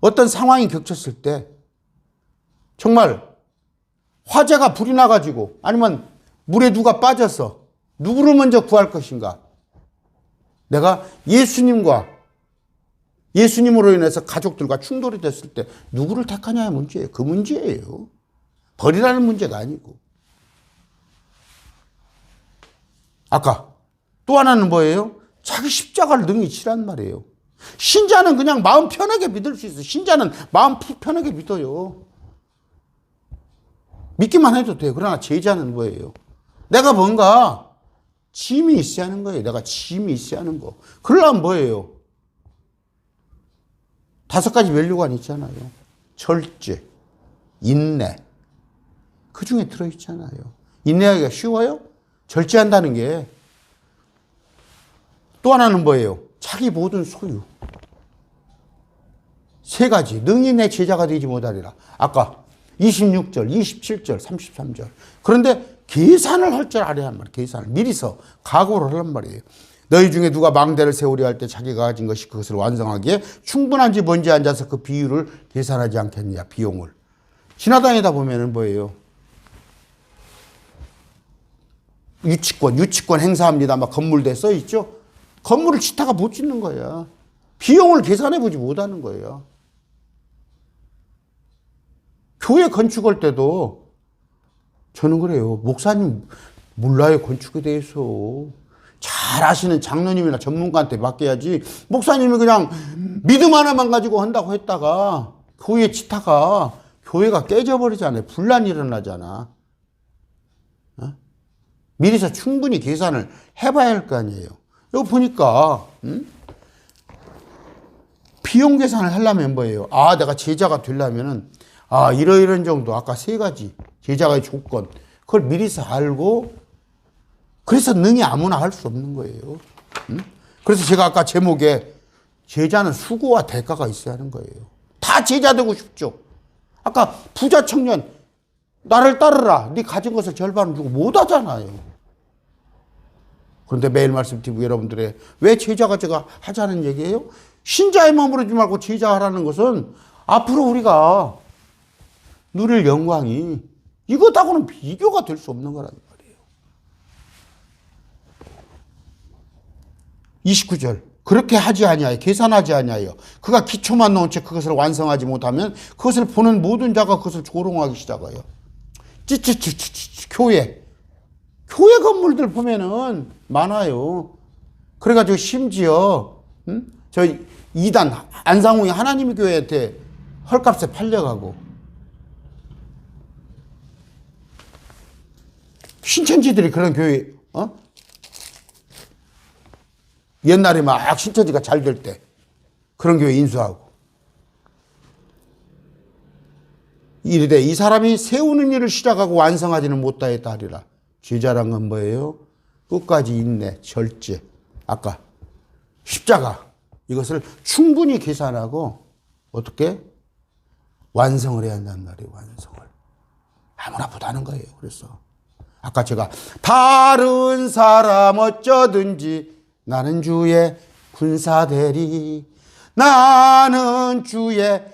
어떤 상황이 겹쳤을 때 정말 화재가 불이 나가지고 아니면 물에 누가 빠져서 누구를 먼저 구할 것인가? 내가 예수님으로 인해서 가족들과 충돌이 됐을 때 누구를 택하냐의 문제예요. 그 문제예요. 버리라는 문제가 아니고. 아까 또 하나는 뭐예요? 자기 십자가를 능히 지란 말이에요. 신자는 그냥 마음 편하게 믿을 수 있어요. 신자는 마음 편하게 믿어요. 믿기만 해도 돼요. 그러나 제자는 뭐예요? 내가 뭔가 짐이 있어야 하는 거예요. 내가 짐이 있어야 하는 거. 그러려면 뭐예요? 5가지 면류관 있잖아요. 절제, 인내. 그 중에 들어있잖아요. 인내하기가 쉬워요? 절제한다는 게. 또 하나는 뭐예요? 자기 모든 소유. 3가지. 능히 내 제자가 되지 못하리라. 아까 26절, 27절, 33절. 그런데 계산을 할 줄 알아야 한 말이에요. 계산을. 미리서 각오를 하란 말이에요. 너희 중에 누가 망대를 세우려 할 때 자기가 가진 것이 그것을 완성하기에 충분한지 뭔지 앉아서 그 비율을 계산하지 않겠느냐. 비용을. 지나다니다 보면은 뭐예요? 유치권 행사합니다. 막 건물대 써 있죠? 건물을 짓다가 못 짓는 거야. 비용을 계산해보지 못하는 거예요. 교회 건축할 때도 저는 그래요. 목사님 몰라요. 건축에 대해서. 잘 아시는 장로님이나 전문가한테 맡겨야지. 목사님이 그냥 믿음 하나만 가지고 한다고 했다가 교회 짓다가 교회가 깨져버리잖아요. 분란이 일어나잖아. 미리서 충분히 계산을 해봐야 할 거 아니에요. 여기 보니까 비용 계산을 하려면 뭐예요? 아, 내가 제자가 되려면은 이러이런 정도, 아까 세 가지 제자가의 조건, 그걸 미리서 알고, 그래서 능히 아무나 할 수 없는 거예요. 그래서 제가 아까 제목에 제자는 수고와 대가가 있어야 하는 거예요. 다 제자 되고 싶죠. 아까 부자 청년, 나를 따르라. 네 가진 것을 절반을 주고 못 하잖아요. 그런데 매일 말씀 TV 여러분들의 왜 제자가 제가 하자는 얘기예요? 신자의 마음으로 하지 말고 제자 하라는 것은 앞으로 우리가 누릴 영광이 이것하고는 비교가 될 수 없는 거란 말이에요. 29절. 그렇게 하지 아니하여 계산하지 아니하여 그가 기초만 놓은 채 그것을 완성하지 못하면 그것을 보는 모든 자가 그것을 조롱하기 시작해요. 교회 건물들 보면은 많아요. 그래가지고 심지어 저희 2단 안상홍이 하나님의 교회한테 헐값에 팔려가고, 신천지들이 그런 교회 옛날에 막 신천지가 잘 될 때 그런 교회 인수하고, 이르되 이 사람이 세우는 일을 시작하고 완성하지는 못하였다 하리라. 제자란 건 뭐예요? 끝까지 인내, 절제, 아까 십자가, 이것을 충분히 계산하고 어떻게 완성을 해야 한단 말이에요. 완성을 아무나 못하는 거예요. 그래서 아까 제가 다른 사람 어쩌든지 나는 주의 군사 되리, 나는 주의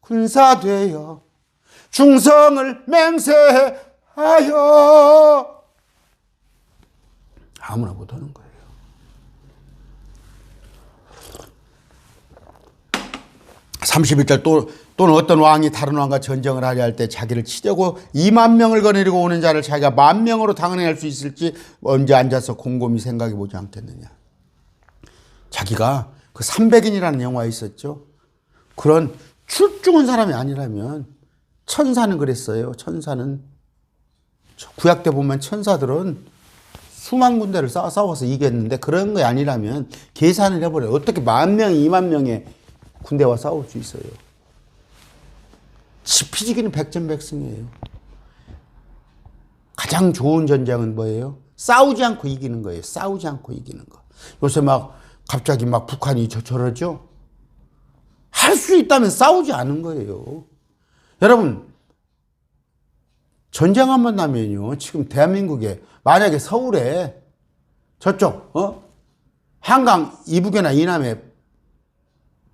군사 되어 충성을 맹세하여. 아무나 못하는 거예요. (31절) 또는 어떤 왕이 다른 왕과 전쟁을 하려 할 때 자기를 치려고 2만 명을 거느리고 오는 자를 자기가 10,000명으로 당해낼 수 있을지 언제 앉아서 곰곰이 생각해 보지 않겠느냐. 자기가 그 300인이라는 영화에 있었죠. 그런 출중한 사람이 아니라면, 천사는 그랬어요. 천사는 구약 때 보면 천사들은 수만 군대를 싸워서 이겼는데, 그런 게 아니라면 계산을 해버려요. 어떻게 10,000명, 20,000명의 군대와 싸울 수 있어요. 지피지기는 백전백승이에요. 가장 좋은 전쟁은 뭐예요? 싸우지 않고 이기는 거예요. 싸우지 않고 이기는 거. 요새 갑자기 북한이 저러죠? 할 수 있다면 싸우지 않은 거예요. 여러분, 전쟁 한번 나면요, 지금 대한민국에 만약에 서울에 저쪽 한강 이북이나 이남에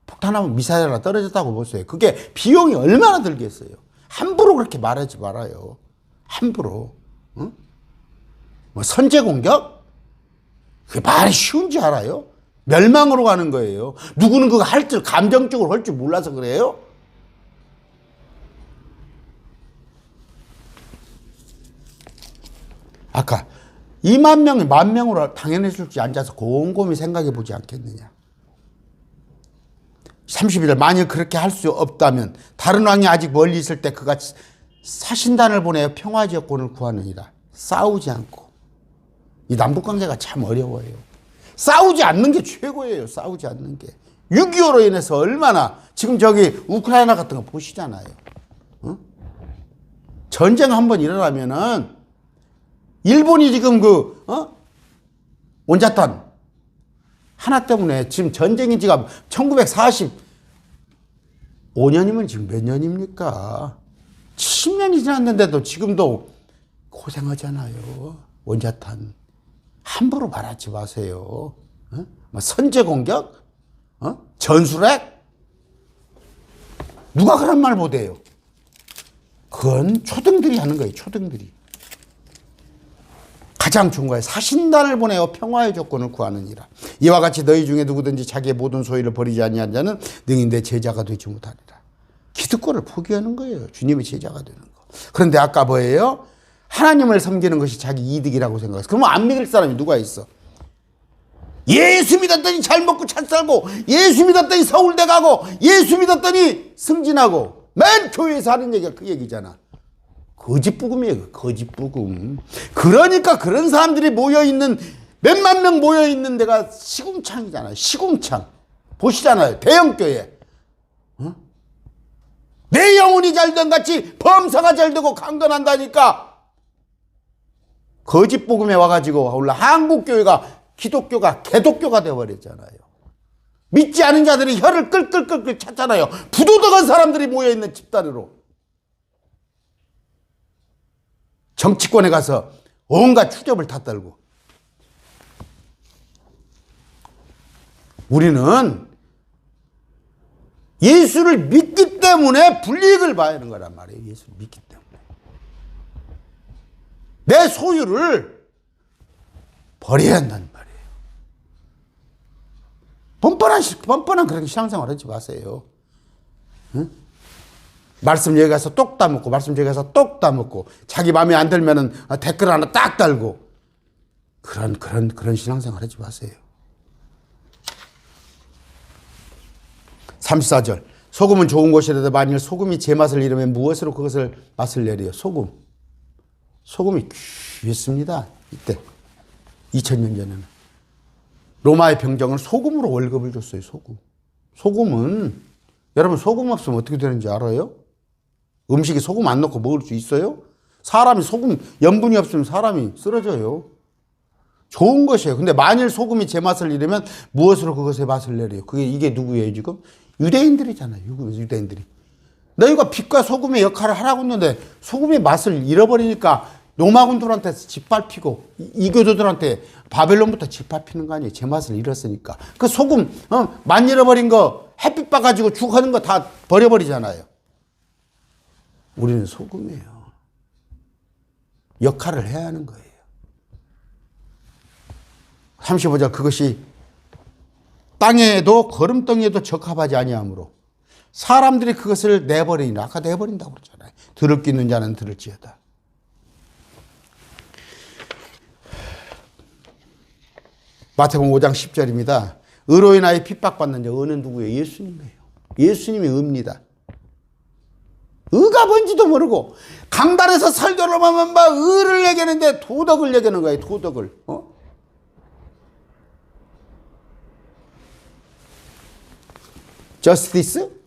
폭탄하면 미사일 하나 떨어졌다고 보세요. 그게 비용이 얼마나 들겠어요. 함부로 그렇게 말하지 말아요. 함부로. 선제 공격? 그게 말이 쉬운지 알아요? 멸망으로 가는 거예요. 누구는 그거 할 줄, 감정적으로 할 줄 몰라서 그래요? 아까 20,000명이 10,000명으로 당해냈을지 앉아서 곰곰이 생각해 보지 않겠느냐. 31절, 만일 그렇게 할 수 없다면 다른 왕이 아직 멀리 있을 때 그가 사신단을 보내어 평화지역권을 구하느니라. 싸우지 않고. 이 남북관계가 참 어려워요. 싸우지 않는 게 최고예요. 싸우지 않는 게. 6.25로 인해서 얼마나, 지금 저기 우크라이나 같은 거 보시잖아요. 전쟁 한번 일어나면은 일본이 지금 원자탄 하나 때문에 지금 전쟁인 지가 1945년이면 지금 몇 년입니까? 70년이 지났는데도 지금도 고생하잖아요. 원자탄. 함부로 말하지 마세요. 선제 공격? 전술핵? 누가 그런 말 못해요? 그건 초등들이 하는 거예요. 초등들이. 가장 좋은 거예요. 사신단을 보내어 평화의 조건을 구하느니라. 이와 같이 너희 중에 누구든지 자기의 모든 소유를 버리지 아니한 자는 능히 내 제자가 되지 못하리라. 기득권을 포기하는 거예요. 주님의 제자가 되는 거. 그런데 아까 뭐예요? 하나님을 섬기는 것이 자기 이득이라고 생각해서. 그러면 안 믿을 사람이 누가 있어? 예수 믿었더니 잘 먹고 잘 살고, 예수 믿었더니 서울대 가고, 예수 믿었더니 승진하고, 맨 교회에서 하는 얘기가 그 얘기잖아. 거짓부금이에요. 거짓부금. 그러니까 그런 사람들이 모여있는, 몇만 명 모여있는 데가 시궁창이잖아요. 시궁창. 보시잖아요. 대형교회. 어? 내 영혼이 잘된 같이 범사가 잘되고 강건한다니까. 거짓복음에 와가지고 올라 한국교회가 기독교가 개독교가 되어버렸잖아요. 믿지 않은 자들이 혀를 끌끌끌끌 찼잖아요. 부도덕한 사람들이 모여있는 집단으로. 정치권에 가서 온갖 추접을 다 떨고. 우리는 예수를 믿기 때문에 불이익을 봐야 하는 거란 말이에요. 예수를 믿기 때문에. 내 소유를 버려야 한다는 말이에요. 뻔뻔한 그렇게 신앙생활 하지 마세요. 응? 말씀 여기 가서 똑 따먹고, 말씀 저기 가서 똑 따먹고, 자기 마음에 안 들면은 댓글 하나 딱 달고, 그런 신앙생활 하지 마세요. 34절. 소금은 좋은 것이라도 만일 소금이 제 맛을 잃으면 무엇으로 그것을 맛을 내려요? 소금이 귀했습니다. 이때 2000년 전에는 로마의 병정은 소금으로 월급을 줬어요. 소금은 여러분, 소금 없으면 어떻게 되는지 알아요? 음식에 소금 안 넣고 먹을 수 있어요? 사람이 소금 염분이 없으면 사람이 쓰러져요. 좋은 것이에요. 근데 만일 소금이 제 맛을 잃으면 무엇으로 그것의 맛을 내려요? 이게 누구예요 지금? 유대인들이잖아요. 유대인들이. 너희가 빛과 소금의 역할을 하라고 했는데 소금의 맛을 잃어버리니까 로마군들한테 짓밟히고 이교도들한테 바벨론부터 짓밟히는 거 아니에요. 제 맛을 잃었으니까. 그 소금 만 잃어버린 거 햇빛 봐가지고 죽하는 거 다 버려버리잖아요. 우리는 소금이에요. 역할을 해야 하는 거예요. 35절. 그것이 땅에도 거름덩이에도 적합하지 아니하므로 사람들이 그것을 내버리니, 아까 내버린다고 그러잖아요. 들을 끼 있는 자는 들을지어다. 마태복음 5장 10절입니다. 의로 인하여 핍박받는 자, 의는 누구예요? 예수님이에요. 예수님이 의입니다. 의가 뭔지도 모르고 강단에서 설교를 하면 막 의를 얘기하는데 도덕을 얘기하는 거예요. 도덕을. 저스티스?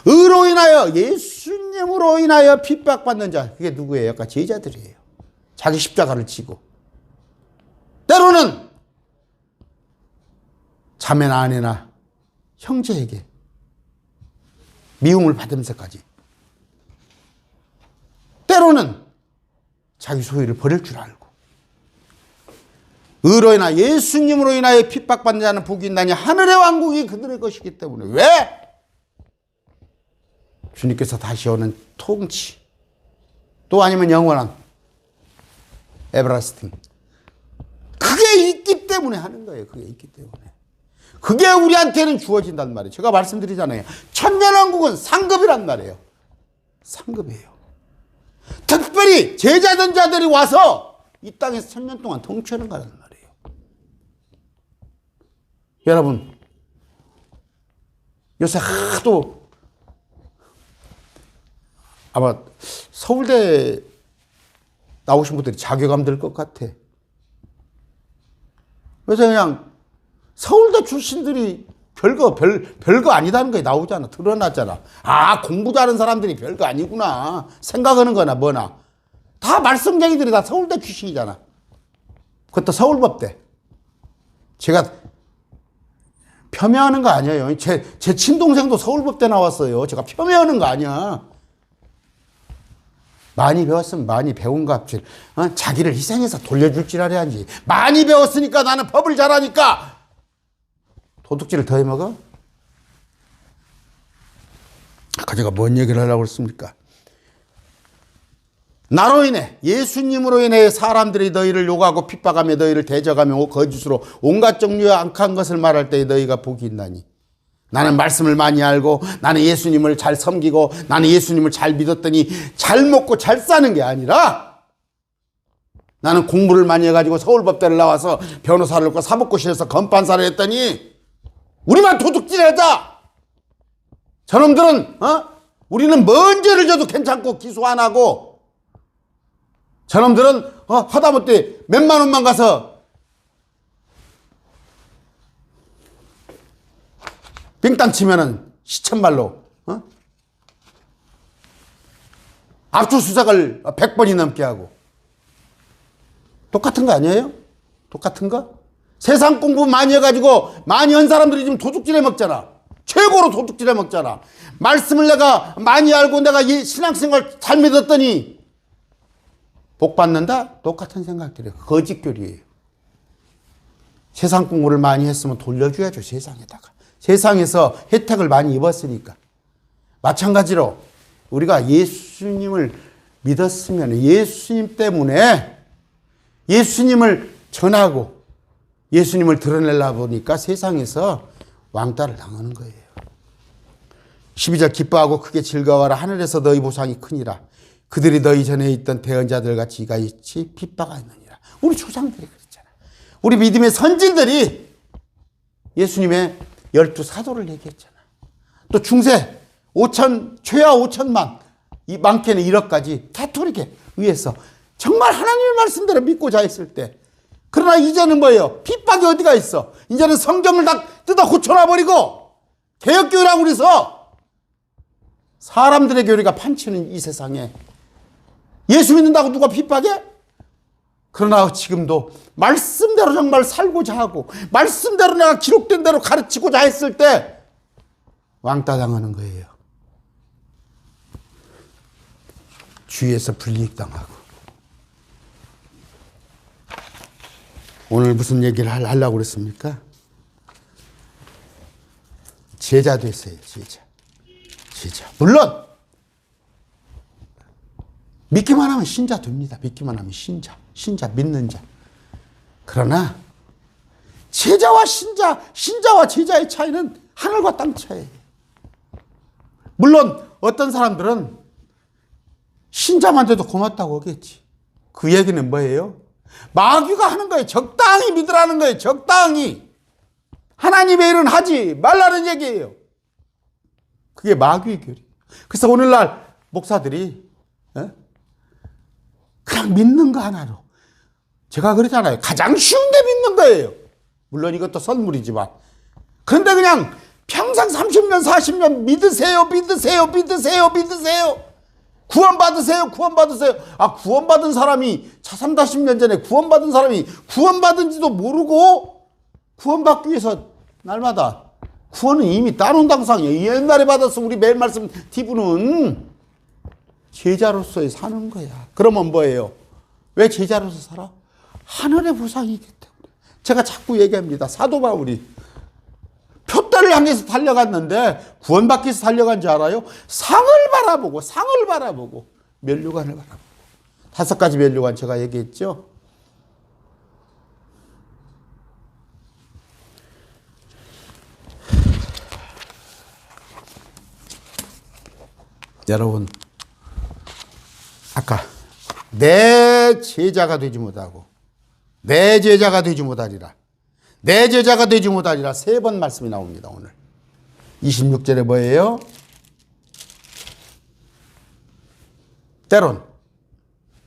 의로 인하여, 예수님으로 인하여 핍박받는 자, 그게 누구예요? 아까 제자들이에요. 자기 십자가를 지고. 때로는 자매나 아내나 형제에게 미움을 받으면서까지, 때로는 자기 소유를 버릴 줄 알고, 의로 인하여, 예수님으로 인하여 핍박받는 자는 복이 있나니 하늘의 왕국이 그들의 것이기 때문에. 왜? 주님께서 다시 오는 통치, 또 아니면 영원한 에버라스팅, 그게 있기 때문에 하는 거예요. 그게 있기 때문에. 그게 우리한테는 주어진단 말이에요. 제가 말씀드리잖아요. 천년왕국은 상급이란 말이에요. 상급이에요. 특별히 제자된 자들이 와서 이 땅에서 1000년 동안 통치하는 거란 말이에요. 여러분, 요새 하도 아마 서울대 나오신 분들이 자괴감 들 것 같아. 그래서 그냥 서울대 출신들이 별거 아니다는 게 나오잖아. 드러났잖아. 아, 공부 잘하는 사람들이 별거 아니구나. 생각하는 거나 뭐나. 다 말썽쟁이들이 다 서울대 출신이잖아. 그것도 서울법대. 제가 폄훼하는 거 아니에요. 제 친동생도 서울법대 나왔어요. 제가 폄훼하는 거 아니야. 많이 배웠으면 많이 배운 값을 자기를 희생해서 돌려줄 줄 알아야지. 많이 배웠으니까 나는 법을 잘하니까 도둑질을 더 해먹어? 아까 제가 뭔 얘기를 하려고 했습니까? 나로 인해, 예수님으로 인해 사람들이 너희를 욕하고 핍박하며 너희를 대적하며 거짓으로 온갖 종류의 악한 것을 말할 때에 너희가 복이 있나니, 나는 말씀을 많이 알고 나는 예수님을 잘 섬기고 나는 예수님을 잘 믿었더니 잘 먹고 잘 사는 게 아니라, 나는 공부를 많이 해가지고 서울법대를 나와서 변호사를 했고 사법고시에서 건판사를 했더니 우리만 도둑질하자. 저놈들은 우리는 뭔 죄를 져도 괜찮고 기소 안 하고, 저놈들은 허다못해 몇만 원만 가서 빙땅 치면은 시천말로 압수수색을 100번이 넘게 하고. 똑같은 거 아니에요? 똑같은 거? 세상 공부 많이 해가지고 많이 한 사람들이 지금 도둑질해 먹잖아. 최고로 도둑질해 먹잖아. 말씀을 내가 많이 알고 내가 이 신앙생활 잘 믿었더니 복 받는다? 똑같은 생각들이에요. 거짓교리예요. 세상 공부를 많이 했으면 돌려줘야죠, 세상에다가. 세상에서 혜택을 많이 입었으니까. 마찬가지로 우리가 예수님을 믿었으면 예수님 때문에 예수님을 전하고 예수님을 드러내려 보니까 세상에서 왕따를 당하는 거예요. 12절 기뻐하고 크게 즐거워하라. 하늘에서 너희 보상이 크니라. 그들이 너희 전에 있던 대언자들 같이 이같이 핍박하느니라. 우리 조상들이 그랬잖아. 우리 믿음의 선진들이 예수님의 12사도를 얘기했잖아. 또 중세 5천, 최하 5천만, 이 많게는 1억까지 가톨릭에 의해서 정말 하나님의 말씀대로 믿고자 했을 때, 그러나 이제는 뭐예요? 핍박이 어디가 있어? 이제는 성경을 다 뜯어 고쳐놔버리고 개혁교회라고 그래서 사람들의 교리가 판치는 이 세상에 예수 믿는다고 누가 핍박해? 그러나 지금도 말씀대로 정말 살고자 하고 말씀대로 내가 기록된 대로 가르치고자 했을 때 왕따 당하는 거예요. 주위에서 불이익당하고. 오늘 무슨 얘기를 하려고 그랬습니까? 제자 됐어요, 제자. 물론 믿기만 하면 신자 됩니다. 믿기만 하면 신자 믿는 자. 그러나 제자와 신자와 제자의 차이는 하늘과 땅 차이예요. 물론 어떤 사람들은 신자만 돼도 고맙다고 하겠지. 그 얘기는 뭐예요? 마귀가 하는 거예요. 적당히 믿으라는 거예요. 적당히. 하나님의 일은 하지 말라는 얘기예요. 그게 마귀의 교리. 그래서 오늘날 목사들이 그냥 믿는 거 하나로, 제가 그러잖아요. 가장 쉬운데 믿는 거예요. 물론 이것도 선물이지만. 그런데 그냥 평생 30년 40년 믿으세요. 구원받으세요. 구원받은 사람이 40년 전에 구원받은 사람이 구원받은지도 모르고 구원받기 위해서 날마다, 구원은 이미 따놓은 당상이에요. 옛날에 받았어. 우리 매일 말씀 티브는 제자로서의 사는 거야. 그러면 뭐예요? 왜 제자로서 살아? 하늘의 보상이기 때문에. 제가 자꾸 얘기합니다. 사도 바울이 표대를 향해서 달려갔는데 구원받기 위해서 달려간 줄 알아요? 상을 바라보고 면류관을 바라보고. 5가지 면류관 제가 얘기했죠. 여러분, 아까 내 제자가 되지 못하고 내 제자가 되지 못하리라 3번 말씀이 나옵니다. 오늘 26절에 뭐예요? 때론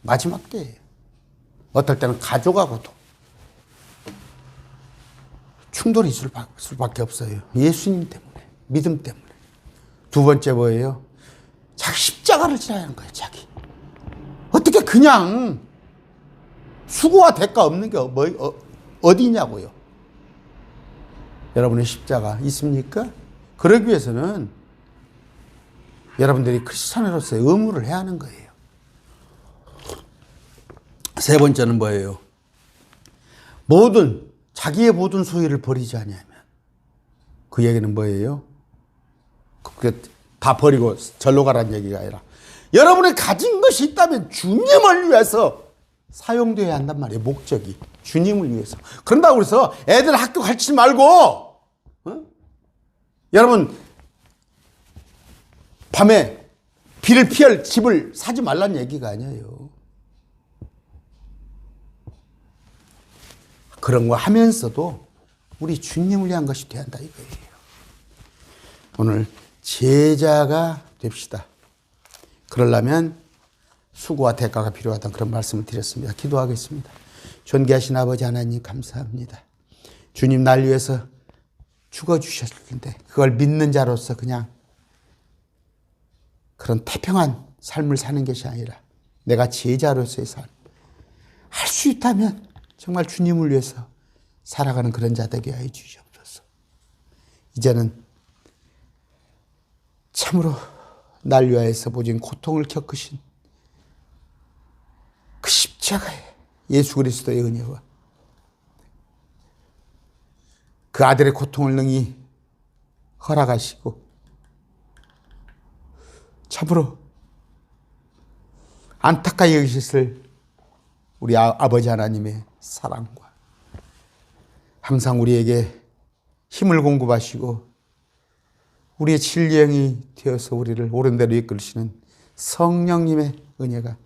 마지막 때예요. 어떨 때는 가족하고도 충돌이 있을 수밖에 없어요. 예수님 때문에, 믿음 때문에. 2번째 뭐예요? 자기 십자가를 지나야 하는 거예요. 자기. 어떻게 그냥 수고와 대가 없는 게 어디냐고요. 여러분의 십자가 있습니까? 그러기 위해서는 여러분들이 크리스찬으로서의 의무를 해야 하는 거예요. 3번째는 뭐예요? 자기의 모든 소유를 버리지 않으면, 그 얘기는 뭐예요? 다 버리고 절로 가라는 얘기가 아니라 여러분이 가진 것이 있다면 주님을 위해서 사용되어야 한단 말이에요. 목적이 주님을 위해서. 그런다고 해서 애들 학교 가르치지 말고 여러분 밤에 비를 피할 집을 사지 말라는 얘기가 아니에요. 그런 거 하면서도 우리 주님을 위한 것이 돼야 한다 이거예요. 오늘 제자가 됩시다. 그러려면 수고와 대가가 필요하다는 그런 말씀을 드렸습니다. 기도하겠습니다. 존귀하신 아버지 하나님 감사합니다. 주님 날 위해서 죽어주셨는데 그걸 믿는 자로서 그냥 그런 태평한 삶을 사는 것이 아니라 내가 제자로서의 삶, 할 수 있다면 정말 주님을 위해서 살아가는 그런 자 되게 하여 주시옵소서. 이제는 참으로 날 위하여서 모진 고통을 겪으신 그 십자가의 예수 그리스도의 은혜와 그 아들의 고통을 능히 허락하시고 참으로 안타까이 여기셨을 우리 아버지 하나님의 사랑과 항상 우리에게 힘을 공급하시고 우리의 진리형이 되어서 우리를 옳은 대로 이끌으시는 성령님의 은혜가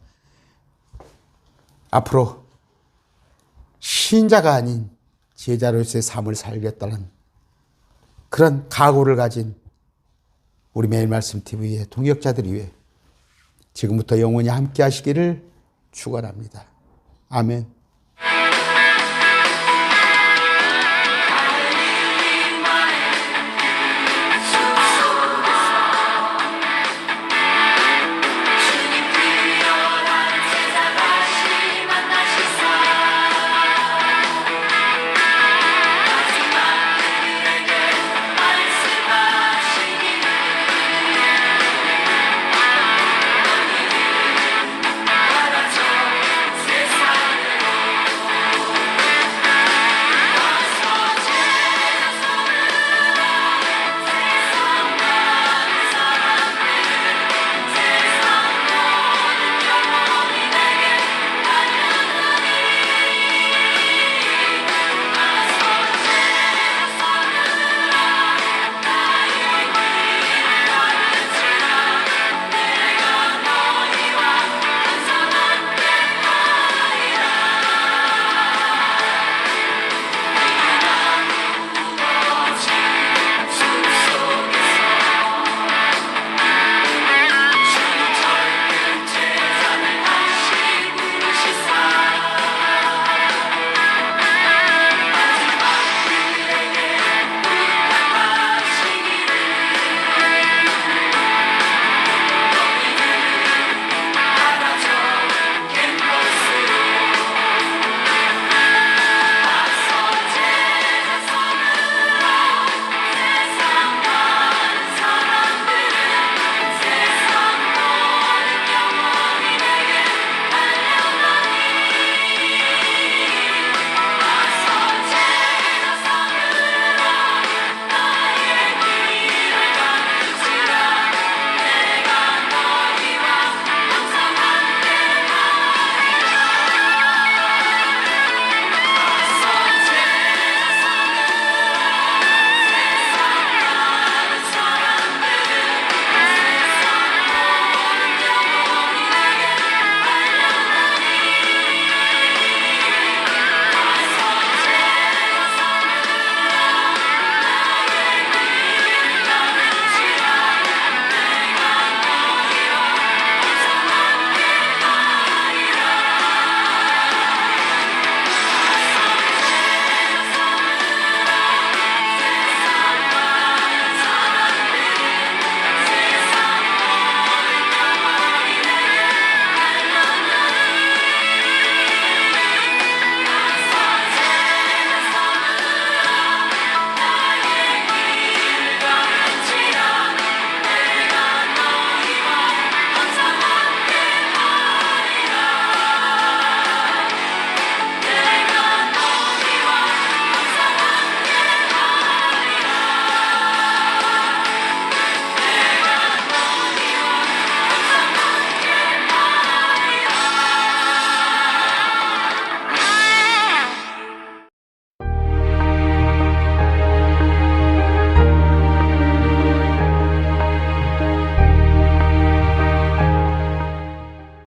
앞으로 신자가 아닌 제자로서의 삶을 살겠다는 그런 각오를 가진 우리 매일 말씀 TV의 동역자들 위해 지금부터 영원히 함께 하시기를 축원합니다. 아멘.